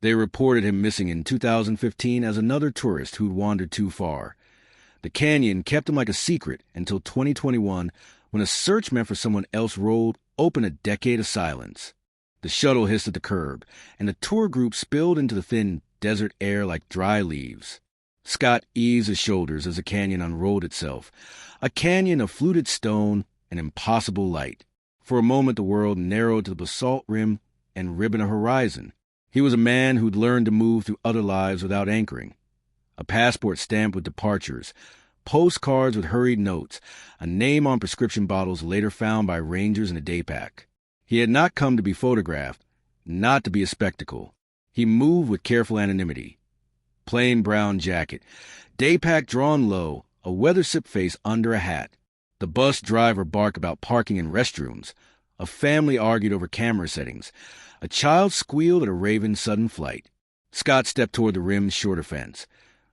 They reported him missing in 2015 as another tourist who'd wandered too far. The canyon kept him like a secret until 2021, when a search meant for someone else rolled open a decade of silence. The shuttle hissed at the curb, and the tour group spilled into the thin desert air like dry leaves. Scott eased his shoulders as the canyon unrolled itself, a canyon of fluted stone and impossible light. For a moment the world narrowed to the basalt rim and ribbon of horizon. He was a man who'd learned to move through other lives without anchoring. A passport stamped with departures, postcards with hurried notes, a name on prescription bottles later found by rangers in a day pack. He had not come to be photographed, not to be a spectacle. He moved with careful anonymity. Plain brown jacket, day pack drawn low, a weather-sipped face under a hat. The bus driver barked about parking in restrooms. A family argued over camera settings. A child squealed at a raven's sudden flight. Scott stepped toward the rim's shorter fence,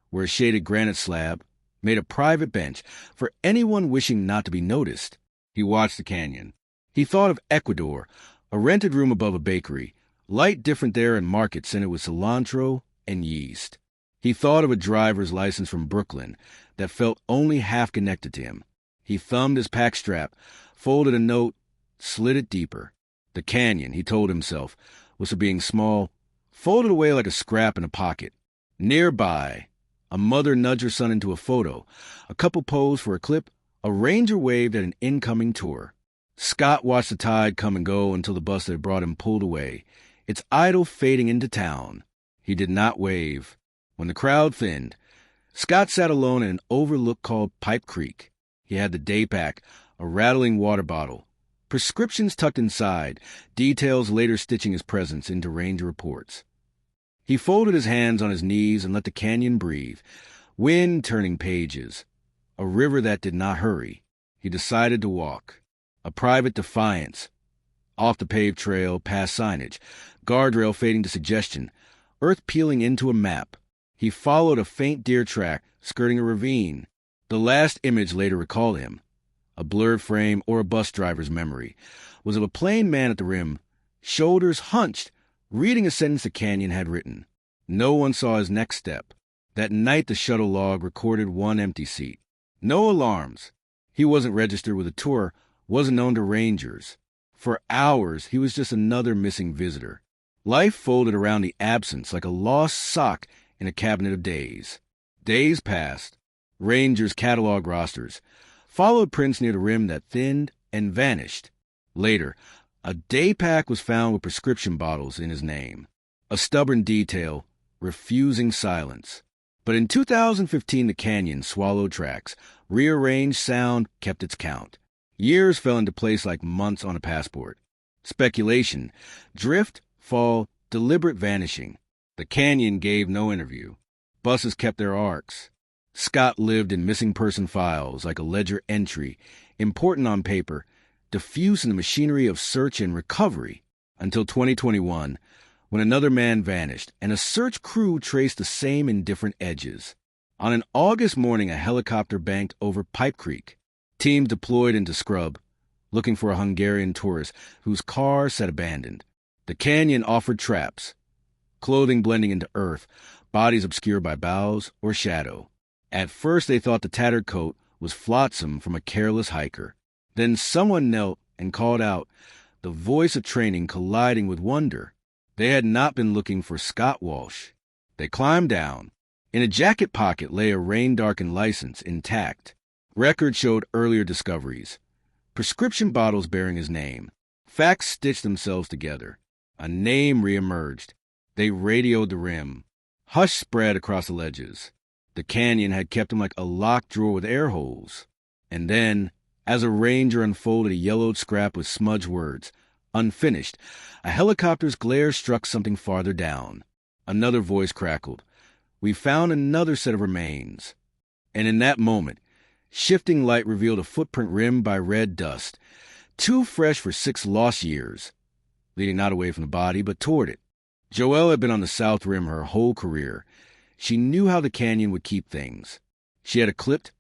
where a shaded granite slab made a private bench for anyone wishing not to be noticed. He watched the canyon. He thought of Ecuador, a rented room above a bakery, light different there and market scented with cilantro and yeast. He thought of a driver's license from Brooklyn that felt only half connected to him. He thumbed his pack strap, folded a note, slid it deeper. The canyon, he told himself, was for being small, folded away like a scrap in a pocket. Nearby, a mother nudged her son into a photo. A couple posed for a clip. A ranger waved at an incoming tour. Scott watched the tide come and go until the bus that had brought him pulled away, its idol fading into town. He did not wave. When the crowd thinned, Scott sat alone in an overlook called Pipe Creek. He had the day pack, a rattling water bottle, prescriptions tucked inside, details later stitching his presence into ranger reports. He folded his hands on his knees and let the canyon breathe, wind turning pages, a river that did not hurry. He decided to walk, a private defiance, off the paved trail, past signage, guardrail fading to suggestion, earth peeling into a map. He followed a faint deer track, skirting a ravine. The last image later recalled him, a blurred frame or a bus driver's memory, was of a plain man at the rim, shoulders hunched, reading a sentence the canyon had written. No one saw his next step. That night the shuttle log recorded one empty seat. No alarms. He wasn't registered with a tour, wasn't known to rangers. For hours, he was just another missing visitor. Life folded around the absence like a lost sock in a cabinet of days. Days passed. Rangers cataloged rosters, followed prints near the rim that thinned and vanished. Later, a day pack was found with prescription bottles in his name. A stubborn detail, refusing silence. But in 2015, the canyon swallowed tracks. Rearranged sound kept its count. Years fell into place like months on a passport. Speculation, drift, fall, deliberate vanishing. The canyon gave no interview. Buses kept their arcs. Scott lived in missing person files like a ledger entry, important on paper, diffuse in the machinery of search and recovery, until 2021, when another man vanished and a search crew traced the same indifferent edges. On an August morning, a helicopter banked over Pipe Creek. Teams deployed into scrub, looking for a Hungarian tourist whose car sat abandoned. The canyon offered traps, clothing blending into earth, bodies obscured by boughs or shadow. At first they thought the tattered coat was flotsam from a careless hiker. Then someone knelt and called out, the voice of training colliding with wonder. They had not been looking for Scott Walsh. They climbed down. In a jacket pocket lay a rain-darkened license, intact. Records showed earlier discoveries. Prescription bottles bearing his name. Facts stitched themselves together. A name reemerged. They radioed the rim. Hush spread across the ledges. The canyon had kept him like a locked drawer with air holes. And then, as a ranger unfolded a yellowed scrap with smudged words, unfinished, a helicopter's glare struck something farther down. Another voice crackled. We found another set of remains. And in that moment, shifting light revealed a footprint rimmed by red dust, too fresh for 6 lost years, leading not away from the body, but toward it. Joelle had been on the south rim her whole career. She knew how the canyon would keep things. She had a clipped,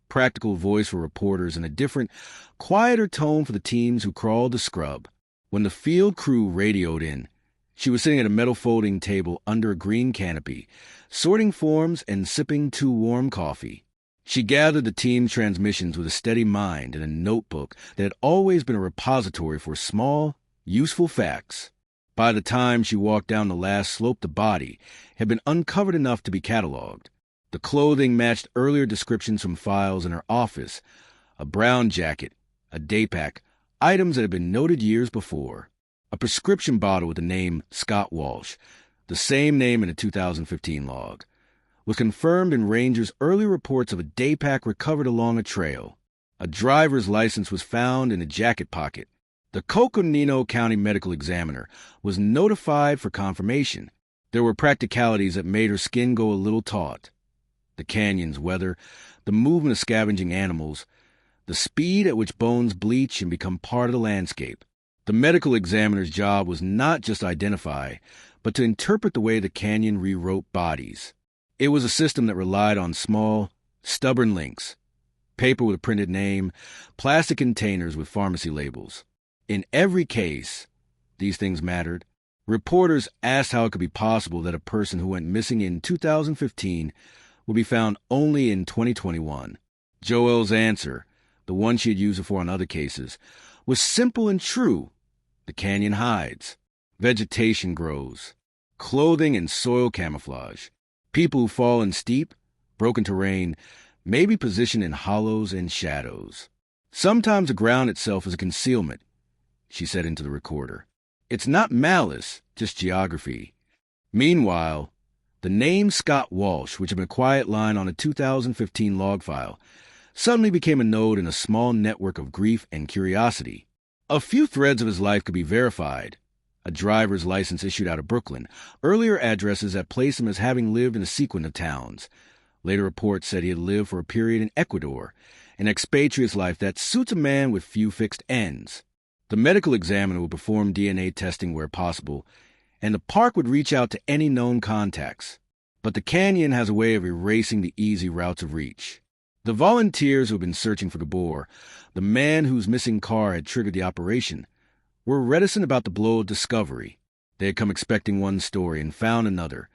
practical voice for reporters and a different, quieter tone for the teams who crawled the scrub. When the field crew radioed in, She was sitting at a metal folding table under a green canopy, sorting forms and sipping too warm coffee. She gathered the team's transmissions with a steady mind and a notebook that had always been a repository for small, useful facts. By the time she walked down the last slope, the body had been uncovered enough to be cataloged. The clothing matched earlier descriptions from files in her office: a brown jacket, a day pack, items that had been noted years before. A prescription bottle with the name Scott Walsh, the same name in a 2015 log, was confirmed in Rangers' early reports of a day pack recovered along a trail. A driver's license was found in a jacket pocket. The Coconino County Medical Examiner was notified for confirmation. There were practicalities that made her skin go a little taut. The canyon's weather, the movement of scavenging animals, the speed at which bones bleach and become part of the landscape. The medical examiner's job was not just to identify, but to interpret the way the canyon rewrote bodies. It was a system that relied on small, stubborn links, paper with a printed name, plastic containers with pharmacy labels. In every case, these things mattered. Reporters asked how it could be possible that a person who went missing in 2015 would be found only in 2021. Joelle's answer, the one she had used before on other cases, was simple and true. The canyon hides. Vegetation grows. Clothing and soil camouflage. People who fall in steep, broken terrain may be positioned in hollows and shadows. Sometimes the ground itself is a concealment, she said into the recorder. It's not malice, just geography. Meanwhile, the name Scott Walsh, which had been a quiet line on a 2015 log file, suddenly became a node in a small network of grief and curiosity. A few threads of his life could be verified. A driver's license issued out of Brooklyn, earlier addresses that placed him as having lived in a sequence of towns. Later reports said he had lived for a period in Ecuador, an expatriate's life that suits a man with few fixed ends. The medical examiner would perform DNA testing where possible, and the park would reach out to any known contacts. But the canyon has a way of erasing the easy routes of reach. The volunteers who had been searching for Gabor, the man whose missing car had triggered the operation, were reticent about the blow of discovery. They had come expecting one story and found another.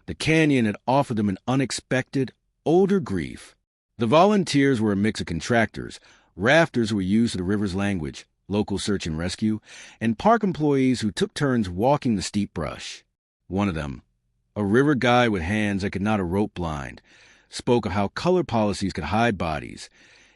The canyon had offered them an unexpected, older grief. The volunteers were a mix of contractors, rafters who were used to the river's language, local search and rescue, and park employees who took turns walking the steep brush. One of them, a river guide with hands that could not a rope blind, spoke of how color policies could hide bodies.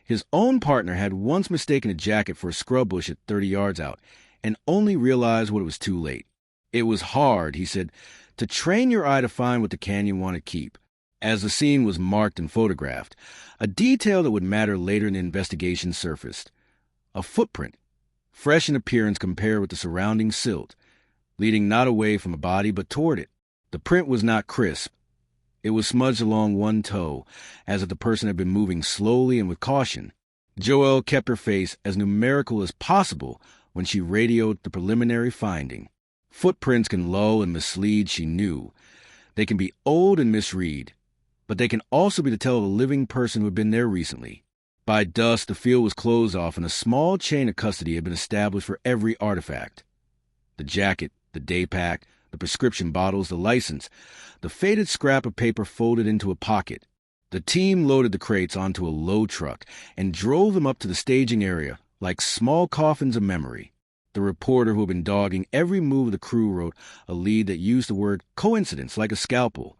His own partner had once mistaken a jacket for a scrub bush at 30 yards out, and only realized when it was too late. It was hard, he said, to train your eye to find what the canyon wanted to keep. As the scene was marked and photographed, a detail that would matter later in the investigation surfaced. A footprint, fresh in appearance compared with the surrounding silt, leading not away from a body but toward it. The print was not crisp. It was smudged along one toe, as if the person had been moving slowly and with caution. Joelle kept her face as numerical as possible when she radioed the preliminary finding. Footprints can lull and mislead, she knew. They can be old and misread, but they can also be the tell of a living person who had been there recently. By dusk, the field was closed off and a small chain of custody had been established for every artifact. The jacket, the day pack, the prescription bottles, the license, the faded scrap of paper folded into a pocket. The team loaded the crates onto a low truck and drove them up to the staging area like small coffins of memory. The reporter who had been dogging every move of the crew wrote a lead that used the word coincidence like a scalpel.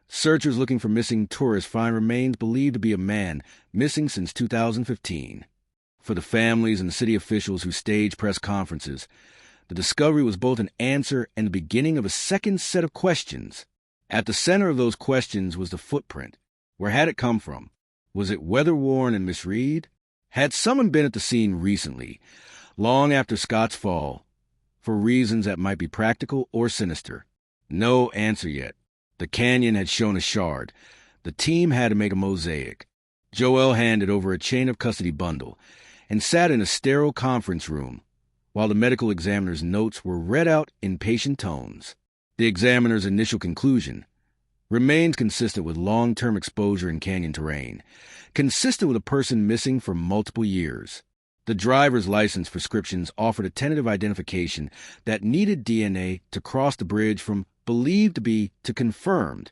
Searchers looking for missing tourists find remains believed to be a man missing since 2015. For the families and the city officials who staged press conferences, the discovery was both an answer and the beginning of a second set of questions. At the center of those questions was the footprint. Where had it come from? Was it weather-worn and misread? Had someone been at the scene recently, long after Scott's fall, for reasons that might be practical or sinister? No answer yet. The canyon had shown a shard. The team had to make a mosaic. Joelle handed over a chain of custody bundle and sat in a sterile conference room, while the medical examiner's notes were read out in patient tones. The examiner's initial conclusion: remains consistent with long-term exposure in canyon terrain, consistent with a person missing for multiple years. The driver's license prescriptions offered a tentative identification that needed DNA to cross the bridge from believed to be to confirmed.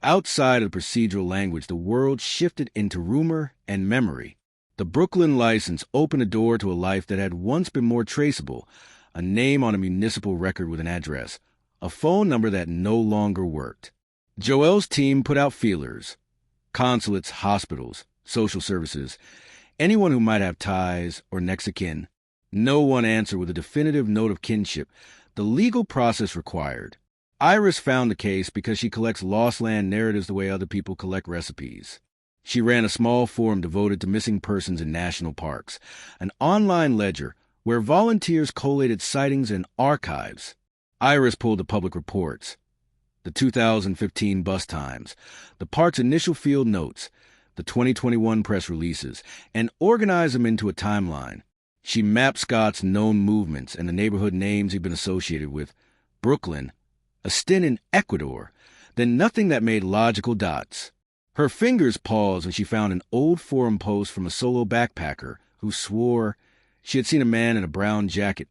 Outside of the procedural language, the world shifted into rumor and memory. The Brooklyn license opened a door to a life that had once been more traceable, a name on a municipal record with an address, a phone number that no longer worked. Joelle's team put out feelers. Consulates, hospitals, social services, anyone who might have ties or next of kin. No one answered with a definitive note of kinship, the legal process required. Iris found the case because she collects lost land narratives the way other people collect recipes. She ran a small forum devoted to missing persons in national parks, an online ledger where volunteers collated sightings and archives. Iris pulled the public reports, the 2015 bus times, the park's initial field notes, the 2021 press releases, and organized them into a timeline. She mapped Scott's known movements and the neighborhood names he'd been associated with. Brooklyn, a stint in Ecuador, then nothing that made logical dots. Her fingers paused when she found an old forum post from a solo backpacker who swore she had seen a man in a brown jacket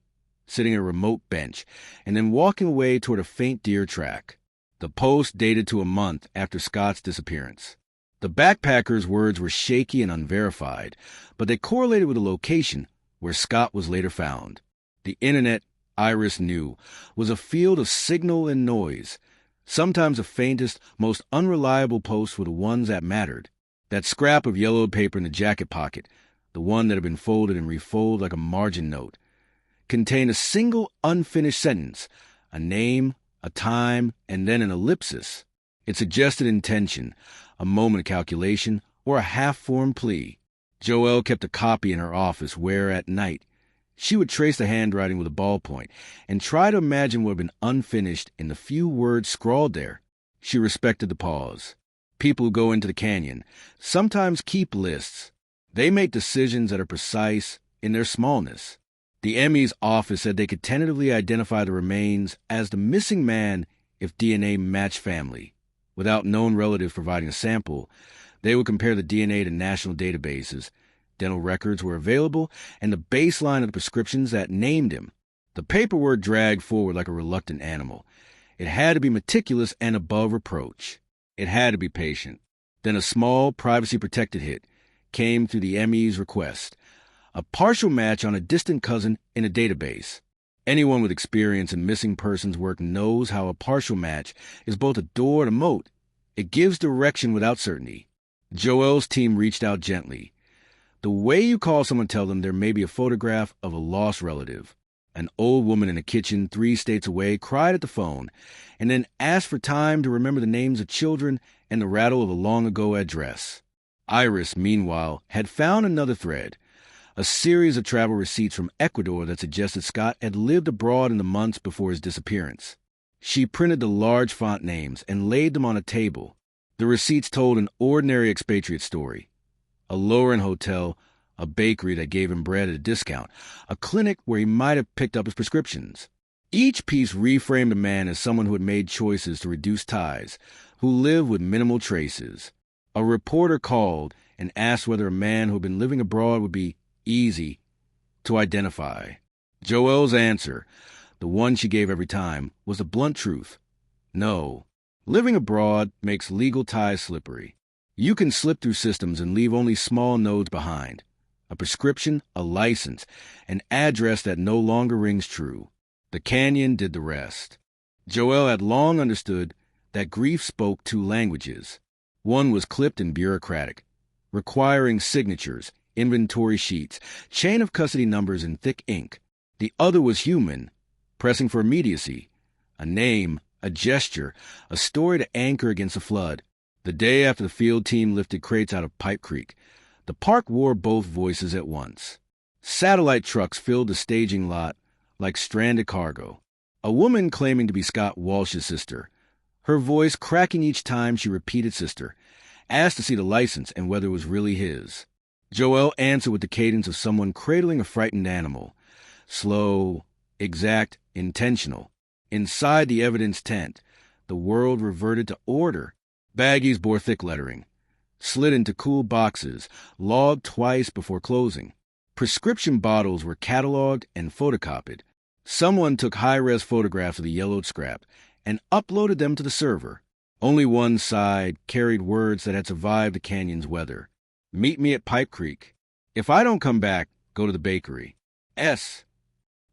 sitting at a remote bench and then walking away toward a faint deer track. The post dated to a month after Scott's disappearance. The backpacker's words were shaky and unverified, but they correlated with a location where Scott was later found. The internet, Iris knew, was a field of signal and noise. Sometimes the faintest, most unreliable posts were the ones that mattered. That scrap of yellowed paper in the jacket pocket, the one that had been folded and refolded like a margin note, contained a single unfinished sentence, a name, a time, and then an ellipsis. It suggested intention, a moment of calculation, or a half-formed plea. Joelle kept a copy in her office where, at night, she would trace the handwriting with a ballpoint and try to imagine what had been unfinished in the few words scrawled there. She respected the pause. People who go into the canyon sometimes keep lists. They make decisions that are precise in their smallness. The ME's office said they could tentatively identify the remains as the missing man if DNA matched family. Without known relatives providing a sample, they would compare the DNA to national databases. Dental records were available, and the baseline of the prescriptions that named him. The paperwork dragged forward like a reluctant animal. It had to be meticulous and above reproach. It had to be patient. Then a small, privacy-protected hit came through the ME's request. A partial match on a distant cousin in a database. Anyone with experience in missing persons work knows how a partial match is both a door and a moat. It gives direction without certainty. Joelle's team reached out gently. The way you call someone tell them there may be a photograph of a lost relative. An old woman in a kitchen 3 states away cried at the phone and then asked for time to remember the names of children and the rattle of a long-ago address. Iris, meanwhile, had found another thread, a series of travel receipts from Ecuador that suggested Scott had lived abroad in the months before his disappearance. She printed the large font names and laid them on a table. The receipts told an ordinary expatriate story. A lower-end hotel, a bakery that gave him bread at a discount, a clinic where he might have picked up his prescriptions. Each piece reframed a man as someone who had made choices to reduce ties, who lived with minimal traces. A reporter called and asked whether a man who had been living abroad would be easy to identify. Joelle's answer, the one she gave every time, was the blunt truth. No. Living abroad makes legal ties slippery. You can slip through systems and leave only small nodes behind. A prescription, a license, an address that no longer rings true. The canyon did the rest. Joelle had long understood that grief spoke 2 languages. One was clipped and bureaucratic, requiring signatures, inventory sheets, chain of custody numbers in thick ink. The other was human, pressing for immediacy, a name, a gesture, a story to anchor against a flood. The day after the field team lifted crates out of Pipe Creek, the park wore both voices at once. Satellite trucks filled the staging lot like stranded cargo. A woman claiming to be Scott Walsh's sister, her voice cracking each time she repeated sister, asked to see the license and whether it was really his. Joelle answered with the cadence of someone cradling a frightened animal. Slow, exact, intentional. Inside the evidence tent, the world reverted to order. Baggies bore thick lettering, slid into cool boxes, logged twice before closing. Prescription bottles were cataloged and photocopied. Someone took high-res photographs of the yellowed scrap and uploaded them to the server. Only one side carried words that had survived the canyon's weather. Meet me at Pipe Creek. If I don't come back, go to the bakery. S.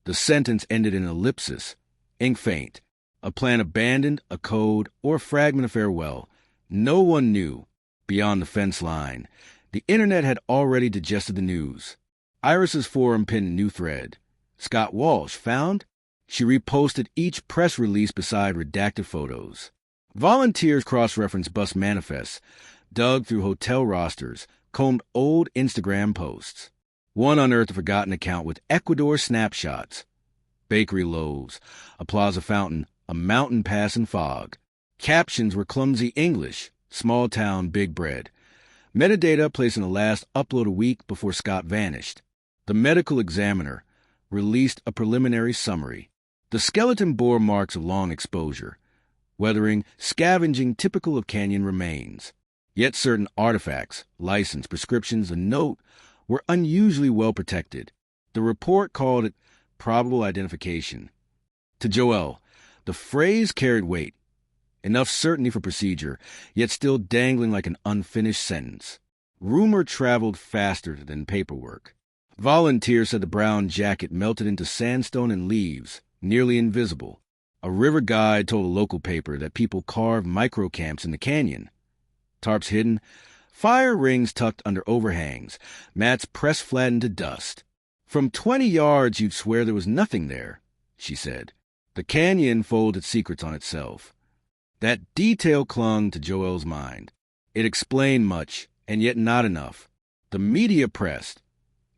The sentence ended in an ellipsis, ink faint, a plan abandoned, a code, or a fragment of farewell. No one knew. Beyond the fence line, the internet had already digested the news. Iris's forum pinned a new thread. Scott Walsh found. She reposted each press release beside redacted photos. Volunteers cross-referenced bus manifests, dug through hotel rosters, combed old Instagram posts. One unearthed a forgotten account with Ecuador snapshots. Bakery loaves, a plaza fountain, a mountain pass in fog. Captions were clumsy English, small town, big bread. Metadata placed in the last upload a week before Scott vanished. The medical examiner released a preliminary summary. The skeleton bore marks of long exposure, weathering, scavenging typical of canyon remains. Yet certain artifacts, license, prescriptions, and note were unusually well protected. The report called it probable identification. To Joel, the phrase carried weight, enough certainty for procedure, yet still dangling like an unfinished sentence. Rumor traveled faster than paperwork. Volunteers said the brown jacket melted into sandstone and leaves, nearly invisible. A river guide told a local paper that people carved microcamps in the canyon. Tarps hidden, fire rings tucked under overhangs, mats pressed flat into dust. From 20 yards you'd swear there was nothing there, she said. The canyon folded secrets on itself. That detail clung to Joel's mind. It explained much, and yet not enough. The media pressed.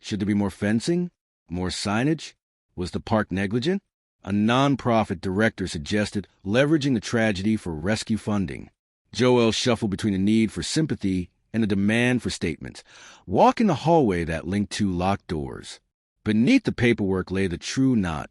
Should there be more fencing? More signage? Was the park negligent? A non-profit director suggested leveraging the tragedy for rescue funding. Joel shuffled between the need for sympathy and the demand for statements, walking the hallway that linked two locked doors. Beneath the paperwork lay the true knot,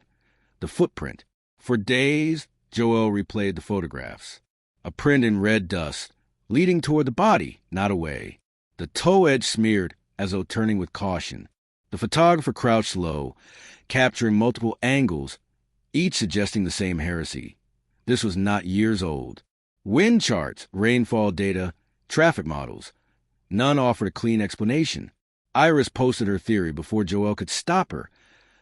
the footprint. For days, Joel replayed the photographs. A print in red dust, leading toward the body, not away. The toe edge smeared, as though turning with caution. The photographer crouched low, capturing multiple angles, each suggesting the same heresy. This was not years old. Wind charts, rainfall data, traffic models. None offered a clean explanation. Iris posted her theory before Joel could stop her.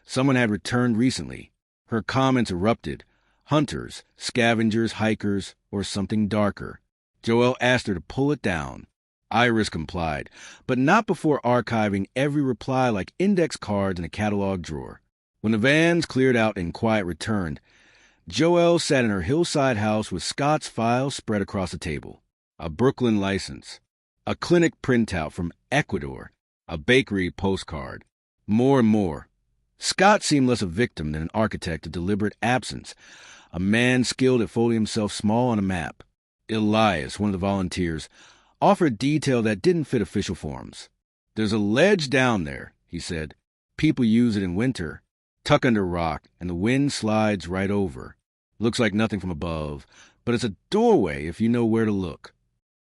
Someone had returned recently. Her comments erupted. Hunters, scavengers, hikers, or something darker. Joel asked her to pull it down. Iris complied, but not before archiving every reply like index cards in a catalog drawer. When the vans cleared out and quiet returned, Joelle sat in her hillside house with Scott's files spread across the table. A Brooklyn license, a clinic printout from Ecuador, a bakery postcard. More and more. Scott seemed less a victim than an architect of deliberate absence, a man skilled at folding himself small on a map. Elias, one of the volunteers, offered detail that didn't fit official forms. There's a ledge down there, he said. People use it in winter. Tuck under rock, and the wind slides right over. Looks like nothing from above, but it's a doorway if you know where to look.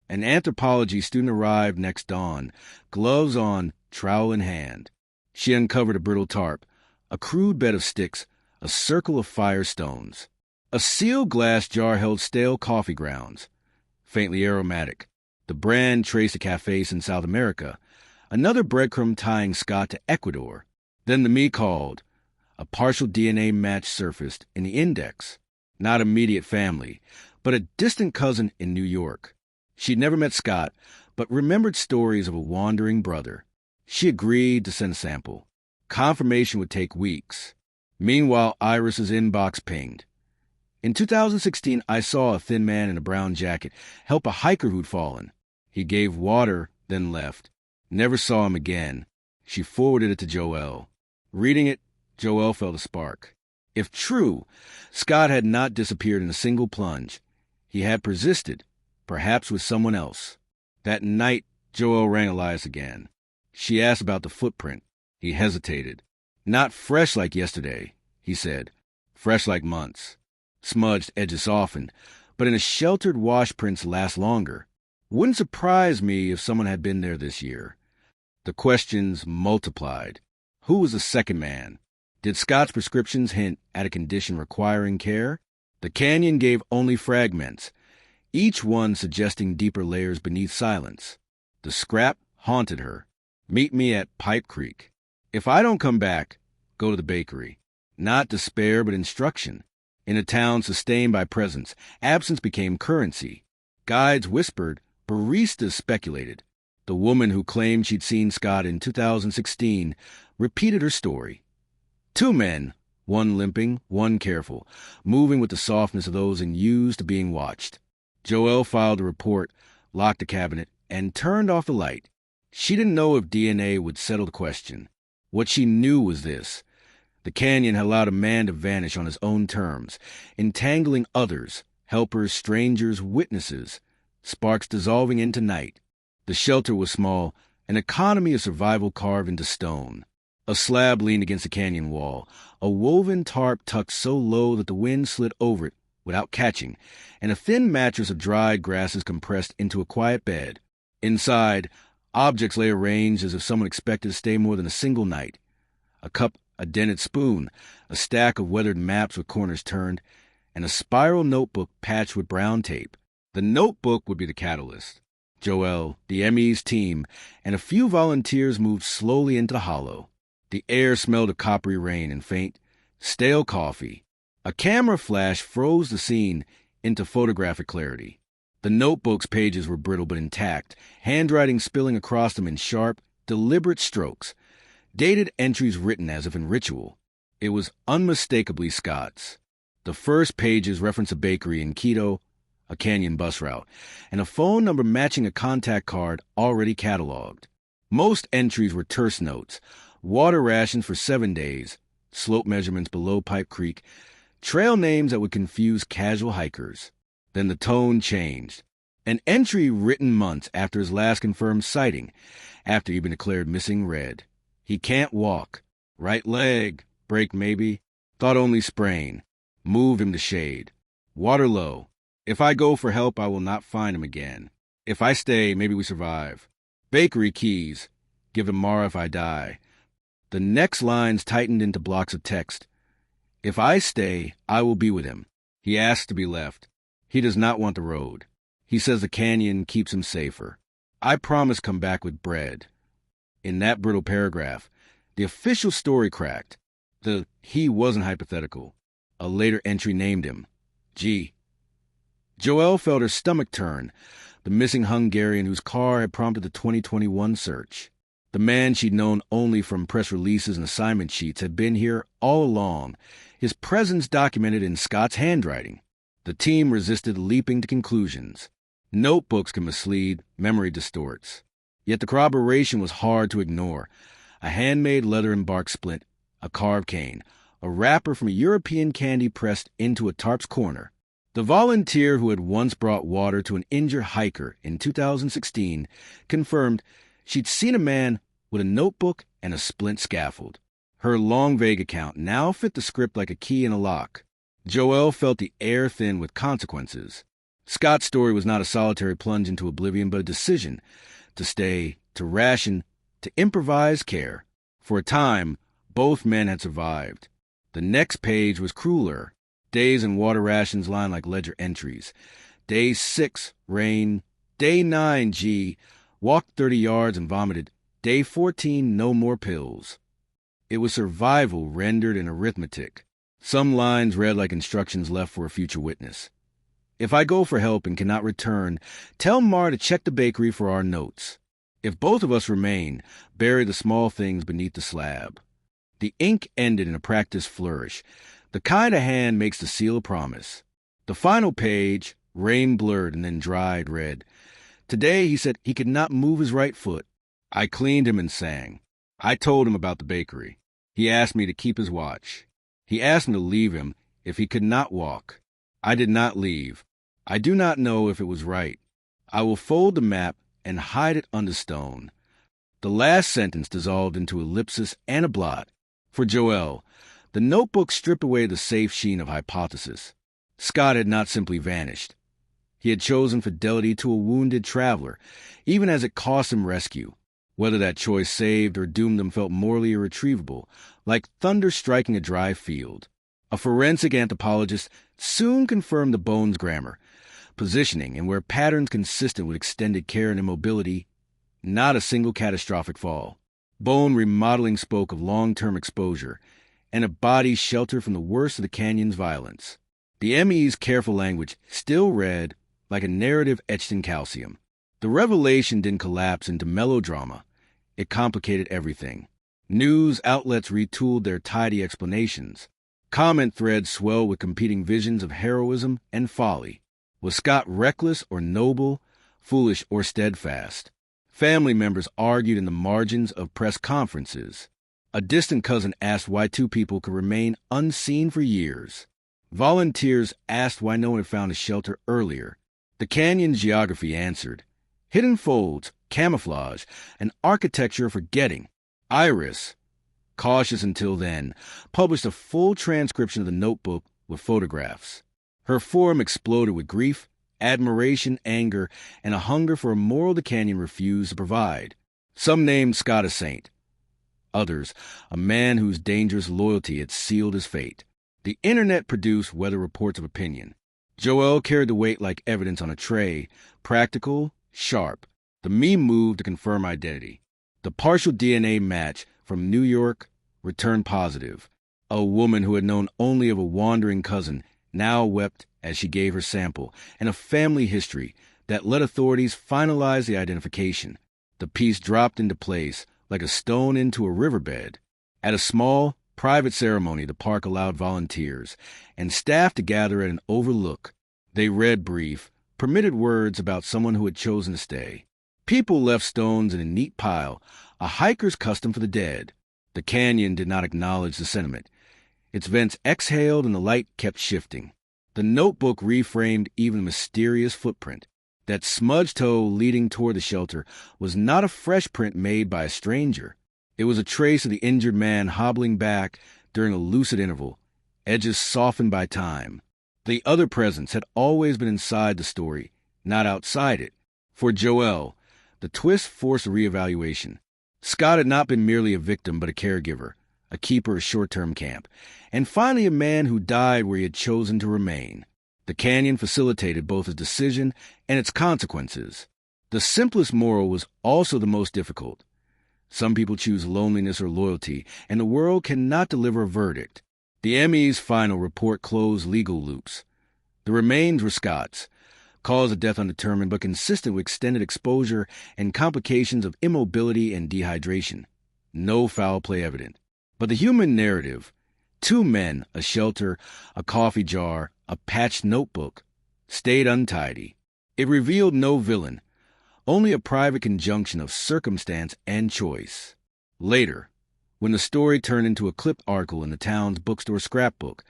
An anthropology student arrived next dawn, gloves on, trowel in hand. She uncovered a brittle tarp, a crude bed of sticks, a circle of fire stones. A sealed glass jar held stale coffee grounds, faintly aromatic. The brand traced to cafes in South America. Another breadcrumb tying Scott to Ecuador. Then the me called. A partial DNA match surfaced in the index. Not immediate family, but a distant cousin in New York. She'd never met Scott, but remembered stories of a wandering brother. She agreed to send a sample. Confirmation would take weeks. Meanwhile, Iris's inbox pinged. In 2016, I saw a thin man in a brown jacket help a hiker who'd fallen. He gave water, then left. Never saw him again. She forwarded it to Joelle. Reading it, Joelle felt a spark. If true, Scott had not disappeared in a single plunge. He had persisted, perhaps with someone else. That night, Joelle rang Elias again. She asked about the footprint. He hesitated. Not fresh like yesterday, he said. Fresh like months. Smudged edges softened, but in a sheltered wash prints last longer. Wouldn't surprise me if someone had been there this year. The questions multiplied. Who was the second man? Did Scott's prescriptions hint at a condition requiring care? The canyon gave only fragments, each one suggesting deeper layers beneath silence. The scrap haunted her. Meet me at Pipe Creek. If I don't come back, go to the bakery. Not despair, but instruction. In a town sustained by presence, absence became currency. Guides whispered, baristas speculated. The woman who claimed she'd seen Scott in 2016 repeated her story. Two men, one limping, one careful, moving with the softness of those unused to being watched. Joelle filed a report, locked the cabinet, and turned off the light. She didn't know if DNA would settle the question. What she knew was this. The canyon had allowed a man to vanish on his own terms, entangling others, helpers, strangers, witnesses, sparks dissolving into night. The shelter was small, an economy of survival carved into stone. A slab leaned against the canyon wall, a woven tarp tucked so low that the wind slid over it without catching, and a thin mattress of dried grasses compressed into a quiet bed. Inside, objects lay arranged as if someone expected to stay more than a single night. A cup, a dented spoon, a stack of weathered maps with corners turned, and a spiral notebook patched with brown tape. The notebook would be the catalyst. Joelle, the ME's team, and a few volunteers moved slowly into the hollow. The air smelled of coppery rain and faint, stale coffee. A camera flash froze the scene into photographic clarity. The notebook's pages were brittle but intact, handwriting spilling across them in sharp, deliberate strokes. Dated entries written as if in ritual. It was unmistakably Scott's. The first pages reference a bakery in Quito, a canyon bus route, and a phone number matching a contact card already cataloged. Most entries were terse notes, water rations for 7 days, slope measurements below Pipe Creek, trail names that would confuse casual hikers. Then the tone changed. An entry written months after his last confirmed sighting, after he'd been declared missing, read, "He can't walk. Right leg. Break maybe. Thought only sprain. Moved him to shade. Water low. If I go for help, I will not find him again. If I stay, maybe we survive. Bakery keys. Give him Mara if I die." The next lines tightened into blocks of text. "If I stay, I will be with him. He asks to be left. He does not want the road. He says the canyon keeps him safer. I promise come back with bread." In that brittle paragraph, the official story cracked. The he wasn't hypothetical. A later entry named him. G. Joelle felt her stomach turn, the missing Hungarian whose car had prompted the 2021 search. The man she'd known only from press releases and assignment sheets had been here all along, his presence documented in Scott's handwriting. The team resisted leaping to conclusions. Notebooks can mislead, memory distorts. Yet the corroboration was hard to ignore. A handmade leather embarked splint, a carved cane, a wrapper from a European candy pressed into a tarp's corner. The volunteer who had once brought water to an injured hiker in 2016 confirmed she'd seen a man with a notebook and a splint scaffold. Her long, vague account now fit the script like a key in a lock. Joelle felt the air thin with consequences. Scott's story was not a solitary plunge into oblivion, but a decision to stay, to ration, to improvise care. For a time, both men had survived. The next page was crueler. Days and water rations lined like ledger entries. Day 6, rain. Day 9, G. Walked 30 yards and vomited. Day 14, no more pills. It was survival rendered in arithmetic. Some lines read like instructions left for a future witness. If I go for help and cannot return, tell Mar to check the bakery for our notes. If both of us remain, bury the small things beneath the slab. The ink ended in a practiced flourish. The kind of hand makes the seal a promise. The final page, rain blurred and then dried, read, "Today he said he could not move his right foot. I cleaned him and sang. I told him about the bakery. He asked me to keep his watch. He asked me to leave him if he could not walk. I did not leave. I do not know if it was right. I will fold the map and hide it under stone." The last sentence dissolved into ellipsis and a blot. For Joelle, the notebook stripped away the safe sheen of hypothesis. Scott had not simply vanished. He had chosen fidelity to a wounded traveler, even as it cost him rescue. Whether that choice saved or doomed them felt morally irretrievable, like thunder striking a dry field. A forensic anthropologist soon confirmed the bones' grammar, positioning and where patterns consistent with extended care and immobility, not a single catastrophic fall. Bone remodeling spoke of long-term exposure and a body sheltered from the worst of the canyon's violence. The ME's careful language still read like a narrative etched in calcium. The revelation didn't collapse into melodrama. It complicated everything. News outlets retooled their tidy explanations. Comment threads swelled with competing visions of heroism and folly. Was Scott reckless or noble, foolish or steadfast? Family members argued in the margins of press conferences. A distant cousin asked why two people could remain unseen for years. Volunteers asked why no one had found a shelter earlier. The canyon's geography answered. Hidden folds, camouflage, and architecture of forgetting. Iris, cautious until then, published a full transcription of the notebook with photographs. Her forum exploded with grief, admiration, anger, and a hunger for a moral the canyon refused to provide. Some named Scott a saint. Others, a man whose dangerous loyalty had sealed his fate. The internet produced weather reports of opinion. Joel carried the weight like evidence on a tray, practical, sharp. The meme moved to confirm identity. The partial DNA match from New York returned positive. A woman who had known only of a wandering cousin now wept as she gave her sample, and a family history that let authorities finalize the identification. The piece dropped into place like a stone into a riverbed. At a small, private ceremony, the park allowed volunteers and staff to gather at an overlook. They read brief, permitted words about someone who had chosen to stay. People left stones in a neat pile, a hiker's custom for the dead. The canyon did not acknowledge the sentiment. Its vents exhaled and the light kept shifting. The notebook reframed even the mysterious footprint. That smudged toe leading toward the shelter was not a fresh print made by a stranger. It was a trace of the injured man hobbling back during a lucid interval, edges softened by time. The other presence had always been inside the story, not outside it. For Joel, the twist forced a reevaluation. Scott had not been merely a victim but a caregiver, a keeper of short-term camp, and finally a man who died where he had chosen to remain. The canyon facilitated both his decision and its consequences. The simplest moral was also the most difficult. Some people choose loneliness or loyalty, and the world cannot deliver a verdict. The ME's final report closed legal loops. The remains were Scott's. Cause of death undetermined but consistent with extended exposure and complications of immobility and dehydration. No foul play evident. But the human narrative, two men, a shelter, a coffee jar, a patched notebook, stayed untidy. It revealed no villain, only a private conjunction of circumstance and choice. Later, when the story turned into a clipped article in the town's bookstore scrapbook,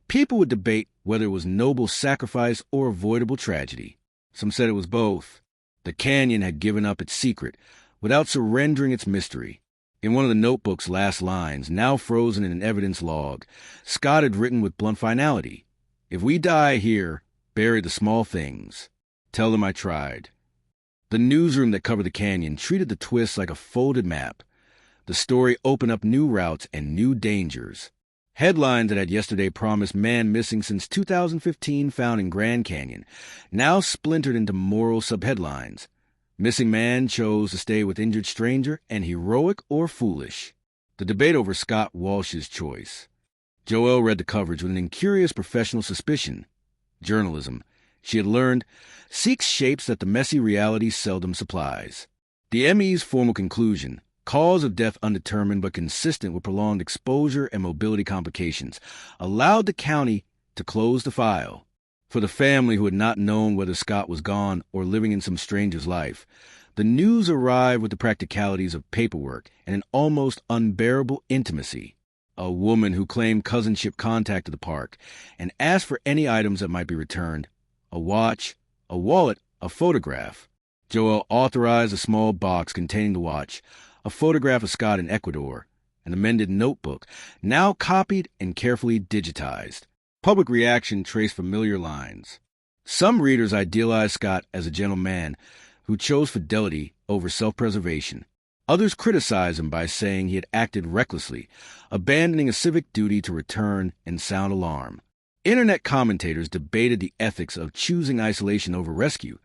people would debate whether it was noble sacrifice or avoidable tragedy. Some said it was both. The canyon had given up its secret without surrendering its mystery. In one of the notebook's last lines, now frozen in an evidence log, Scott had written with blunt finality, "If we die here, bury the small things. Tell them I tried." The newsroom that covered the canyon treated the twist like a folded map. The story opened up new routes and new dangers. Headlines that had yesterday promised man missing since 2015 found in Grand Canyon now splintered into moral subheadlines. Missing man chose to stay with injured stranger and heroic or foolish. The debate over Scott Walsh's choice. Joelle read the coverage with an incurious professional suspicion. Journalism, she had learned, seeks shapes that the messy reality seldom supplies. The ME's formal conclusion, cause of death undetermined but consistent with prolonged exposure and mobility complications, allowed the county to close the file. For the family who had not known whether Scott was gone or living in some stranger's life, the news arrived with the practicalities of paperwork and an almost unbearable intimacy. A woman who claimed cousinship contacted the park and asked for any items that might be returned: a watch, a wallet, a photograph. Joel authorized a small box containing the watch, a photograph of Scott in Ecuador, an amended notebook, now copied and carefully digitized. Public reaction traced familiar lines. Some readers idealized Scott as a gentle man who chose fidelity over self-preservation. Others criticized him by saying he had acted recklessly, abandoning a civic duty to return and sound alarm. Internet commentators debated the ethics of choosing isolation over rescue.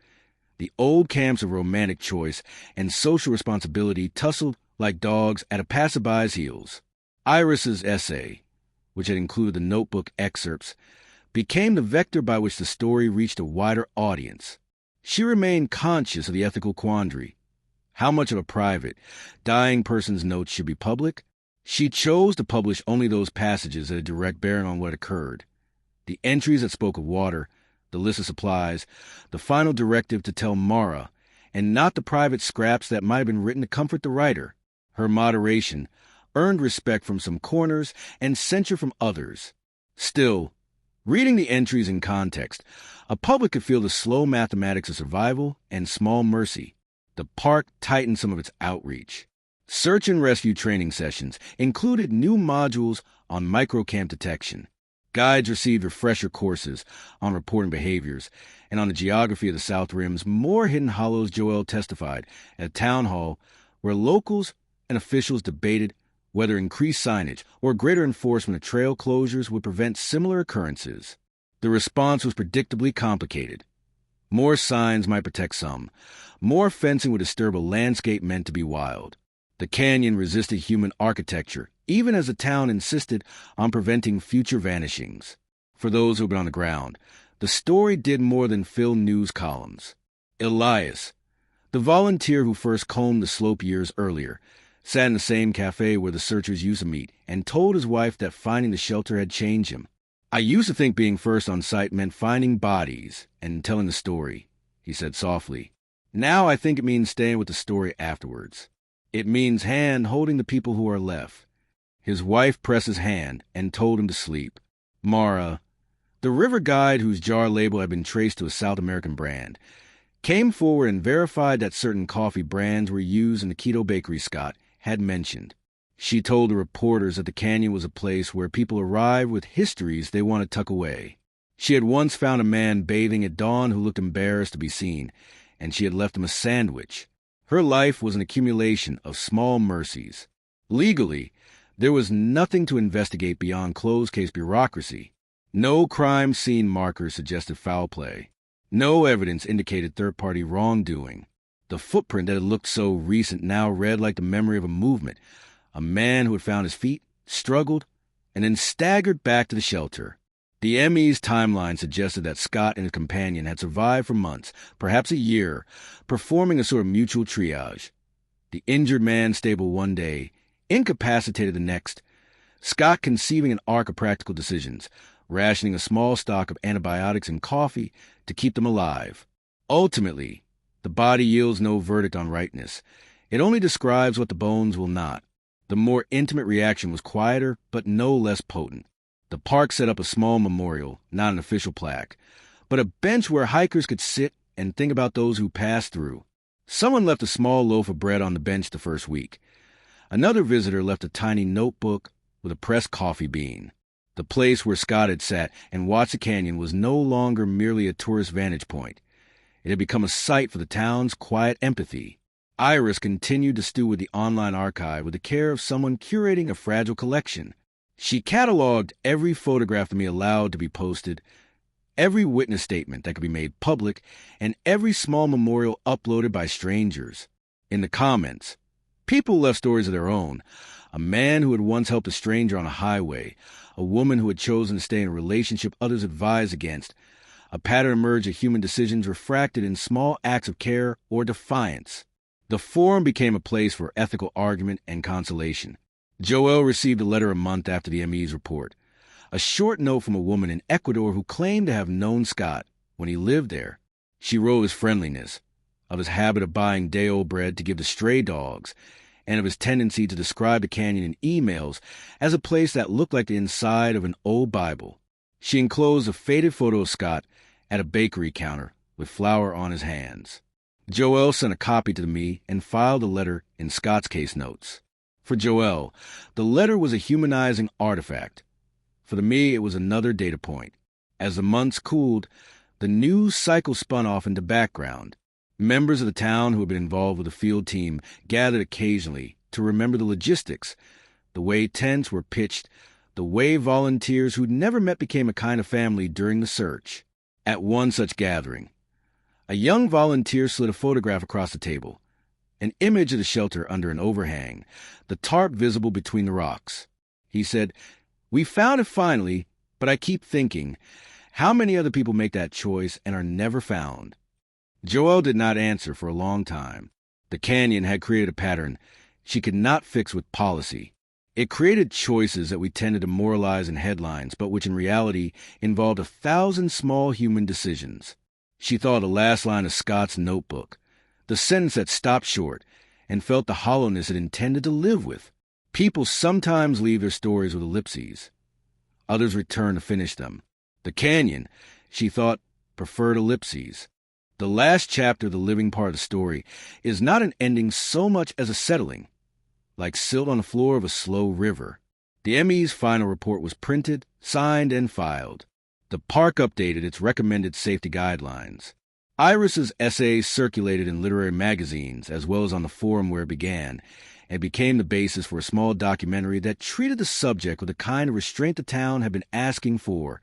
The old camps of romantic choice and social responsibility tussled like dogs at a passerby's heels. Iris's essay, which had included the notebook excerpts, became the vector by which the story reached a wider audience. She remained conscious of the ethical quandary. How much of a private, dying person's notes should be public? She chose to publish only those passages that had direct bearing on what occurred. The entries that spoke of water, the list of supplies, the final directive to tell Mara, and not the private scraps that might have been written to comfort the writer. Her moderation earned respect from some corners and censure from others. Still, reading the entries in context, a public could feel the slow mathematics of survival and small mercy. The park tightened some of its outreach. Search and rescue training sessions included new modules on microcamp detection. Guides received refresher courses on reporting behaviors, and on the geography of the South Rim's more hidden hollows. Joel testified at a town hall where locals and officials debated whether increased signage or greater enforcement of trail closures would prevent similar occurrences. The response was predictably complicated. More signs might protect some. More fencing would disturb a landscape meant to be wild. The canyon resisted human architecture, even as the town insisted on preventing future vanishings. For those who had been on the ground, the story did more than fill news columns. Elias, the volunteer who first combed the slope years earlier, sat in the same cafe where the searchers used to meet and told his wife that finding the shelter had changed him. "I used to think being first on site meant finding bodies and telling the story," he said softly. "Now I think it means staying with the story afterwards. It means hand-holding the people who are left." His wife pressed his hand and told him to sleep. Mara, the river guide whose jar label had been traced to a South American brand, came forward and verified that certain coffee brands were used in the keto bakery Scott had mentioned. She told the reporters that the canyon was a place where people arrived with histories they want to tuck away. She had once found a man bathing at dawn who looked embarrassed to be seen, and she had left him a sandwich. Her life was an accumulation of small mercies. Legally, there was nothing to investigate beyond closed-case bureaucracy. No crime scene markers suggested foul play. No evidence indicated third-party wrongdoing. The footprint that had looked so recent now read like the memory of a movement. A man who had found his feet, struggled, and then staggered back to the shelter. The ME's timeline suggested that Scott and his companion had survived for months, perhaps a year, performing a sort of mutual triage. The injured man stable one day, incapacitated the next, Scott conceiving an arc of practical decisions, rationing a small stock of antibiotics and coffee to keep them alive. Ultimately, the body yields no verdict on rightness. It only describes what the bones will not. The more intimate reaction was quieter, but no less potent. The park set up a small memorial, not an official plaque, but a bench where hikers could sit and think about those who passed through. Someone left a small loaf of bread on the bench the first week. Another visitor left a tiny notebook with a pressed coffee bean. The place where Scott had sat and watched the canyon was no longer merely a tourist vantage point. It had become a site for the town's quiet empathy. Iris continued to stew with the online archive with the care of someone curating a fragile collection. She cataloged every photograph of me allowed to be posted, every witness statement that could be made public, and every small memorial uploaded by strangers. In the comments, people left stories of their own. A man who had once helped a stranger on a highway, a woman who had chosen to stay in a relationship others advised against. A pattern emerged of human decisions refracted in small acts of care or defiance. The forum became a place for ethical argument and consolation. Joel received a letter a month after the ME's report. A short note from a woman in Ecuador who claimed to have known Scott when he lived there. She wrote of his friendliness, of his habit of buying day-old bread to give to stray dogs, and of his tendency to describe the canyon in emails as a place that looked like the inside of an old Bible. She enclosed a faded photo of Scott at a bakery counter with flour on his hands. Joel sent a copy to me and filed the letter in Scott's case notes. For Joel, the letter was a humanizing artifact. For me, it was another data point. As the months cooled, the news cycle spun off into background. Members of the town who had been involved with the field team gathered occasionally to remember the logistics, the way tents were pitched, the way volunteers who'd never met became a kind of family during the search. At one such gathering, a young volunteer slid a photograph across the table, an image of the shelter under an overhang, the tarp visible between the rocks. He said, "We found it finally, but I keep thinking, how many other people make that choice and are never found?" Joelle did not answer for a long time. The canyon had created a pattern she could not fix with policy. It created choices that we tended to moralize in headlines, but which in reality involved 1,000 small human decisions. She thought of the last line of Scott's notebook, the sentence that stopped short, and felt the hollowness it intended to live with. People sometimes leave their stories with ellipses. Others return to finish them. The canyon, she thought, preferred ellipses. The last chapter, the living part of the story, is not an ending so much as a settling, like silt on the floor of a slow river. The ME's final report was printed, signed, and filed. The park updated its recommended safety guidelines. Iris's essays circulated in literary magazines, as well as on the forum where it began, and became the basis for a small documentary that treated the subject with the kind of restraint the town had been asking for.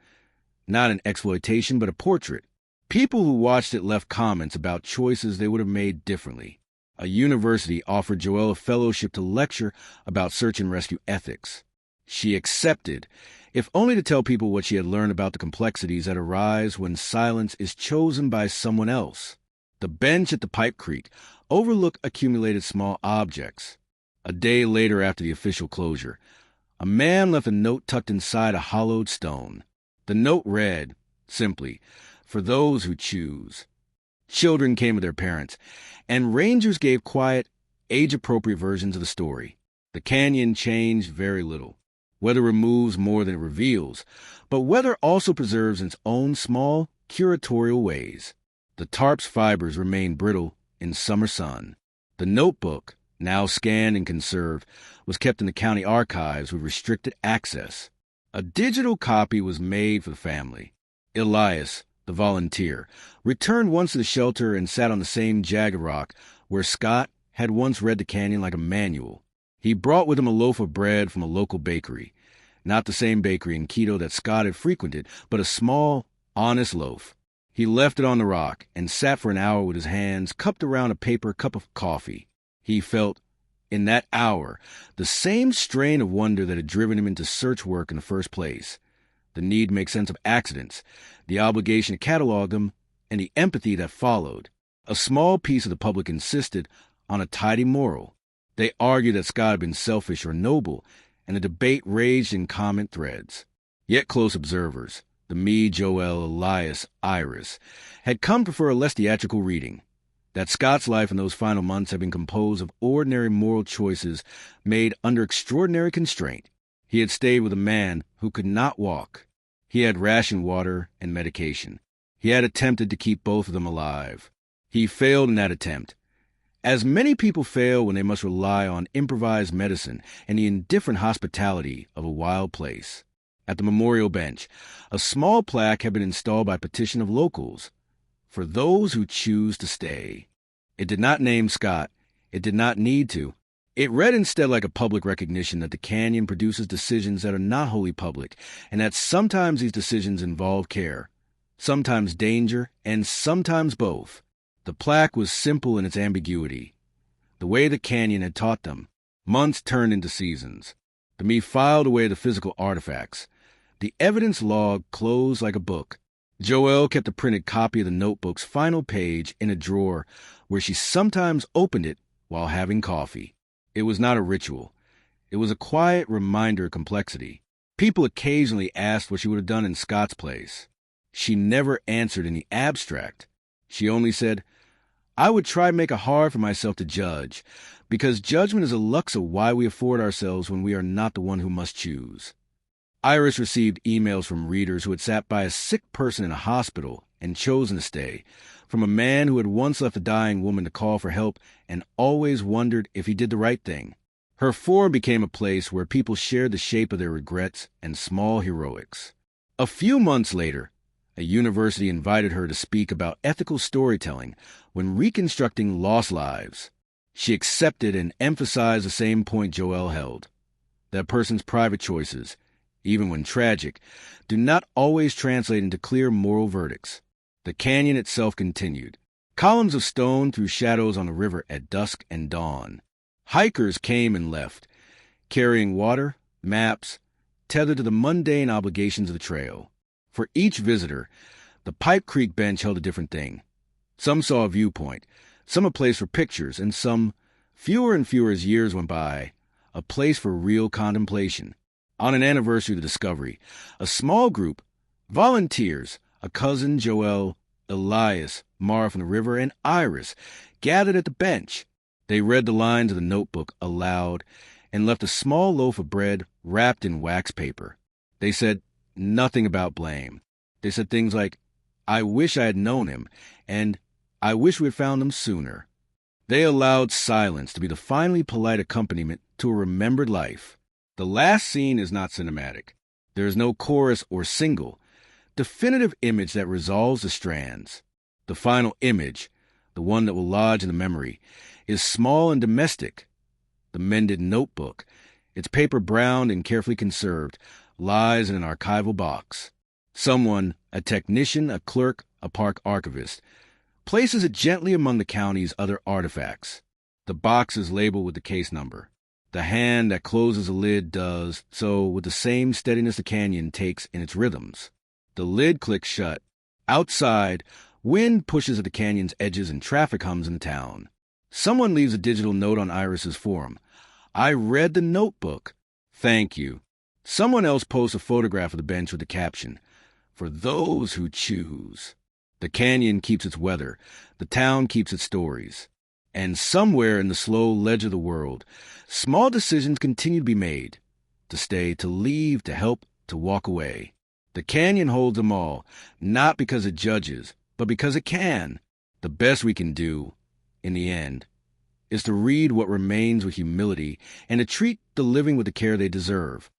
Not an exploitation, but a portrait. People who watched it left comments about choices they would have made differently. A university offered Joelle a fellowship to lecture about search and rescue ethics. She accepted, if only to tell people what she had learned about the complexities that arise when silence is chosen by someone else. The bench at the Pipe Creek Overlook accumulated small objects. A day later after the official closure, a man left a note tucked inside a hollowed stone. The note read, simply, "For those who choose." Children came with their parents, and rangers gave quiet, age-appropriate versions of the story. The canyon changed very little. Weather removes more than it reveals, but weather also preserves in its own small, curatorial ways. The tarp's fibers remain brittle in summer sun. The notebook, now scanned and conserved, was kept in the county archives with restricted access. A digital copy was made for the family. Elias, the volunteer, returned once to the shelter and sat on the same jagged rock where Scott had once read the canyon like a manual. He brought with him a loaf of bread from a local bakery, not the same bakery in Quito that Scott had frequented, but a small, honest loaf. He left it on the rock and sat for an hour with his hands cupped around a paper cup of coffee. He felt, in that hour, the same strain of wonder that had driven him into search work in the first place. The need to make sense of accidents, the obligation to catalog them, and the empathy that followed. A small piece of the public insisted on a tidy moral. They argued that Scott had been selfish or noble, and the debate raged in comment threads. Yet close observers, the me, Joelle, Elias, Iris, had come to prefer a less theatrical reading. That Scott's life in those final months had been composed of ordinary moral choices made under extraordinary constraint. He had stayed with a man who could not walk. He had rationed water and medication. He had attempted to keep both of them alive. He failed in that attempt. As many people fail when they must rely on improvised medicine and the indifferent hospitality of a wild place. At the memorial bench, a small plaque had been installed by petition of locals, "For those who choose to stay." It did not name Scott. It did not need to. It read instead like a public recognition that the canyon produces decisions that are not wholly public, and that sometimes these decisions involve care, sometimes danger, and sometimes both. The plaque was simple in its ambiguity. The way the canyon had taught them. Months turned into seasons. The me filed away the physical artifacts. The evidence log closed like a book. Joelle kept a printed copy of the notebook's final page in a drawer where she sometimes opened it while having coffee. It was not a ritual. It was a quiet reminder of complexity. People occasionally asked what she would have done in Scott's place. She never answered in the abstract. She only said, "I would try to make it hard for myself to judge, because judgment is a lux of why we afford ourselves when we are not the one who must choose." Iris received emails from readers who had sat by a sick person in a hospital and chosen to stay, from a man who had once left a dying woman to call for help and always wondered if he did the right thing. Her forum became a place where people shared the shape of their regrets and small heroics. A few months later, A university invited her to speak about ethical storytelling when reconstructing lost lives. She accepted and emphasized the same point Joelle held: that person's private choices, even when tragic, do not always translate into clear moral verdicts. The canyon itself continued. Columns of stone threw shadows on the river at dusk and dawn. Hikers came and left, carrying water, maps, tethered to the mundane obligations of the trail. For each visitor, the Pipe Creek bench held a different thing. Some saw a viewpoint, some a place for pictures, and some, fewer and fewer as years went by, a place for real contemplation. On an anniversary of the discovery, a small group, volunteers, a cousin, Joelle, Elias, Mara from the river, and Iris, gathered at the bench. They read the lines of the notebook aloud and left a small loaf of bread wrapped in wax paper. They said nothing about blame. They said things like, "I wish I had known him," and "I wish we had found him sooner." They allowed silence to be the finally polite accompaniment to a remembered life. The last scene is not cinematic. There is no chorus or single, definitive image that resolves the strands. The final image, the one that will lodge in the memory, is small and domestic. The mended notebook, its paper browned and carefully conserved, lies in an archival box. Someone, a technician, a clerk, a park archivist, places it gently among the county's other artifacts. The box is labeled with the case number. The hand that closes the lid does so with the same steadiness the canyon takes in its rhythms. The lid clicks shut. Outside, wind pushes at the canyon's edges and traffic hums in the town. Someone leaves a digital note on Iris's forum. "I read the notebook. Thank you." Someone else posts a photograph of the bench with the caption, "For those who choose." The canyon keeps its weather. The town keeps its stories. And somewhere in the slow ledger of the world, small decisions continue to be made. To stay, to leave, to help, to walk away. The canyon holds them all, not because it judges, but because it can. The best we can do, in the end, is to read what remains with humility and to treat the living with the care they deserve.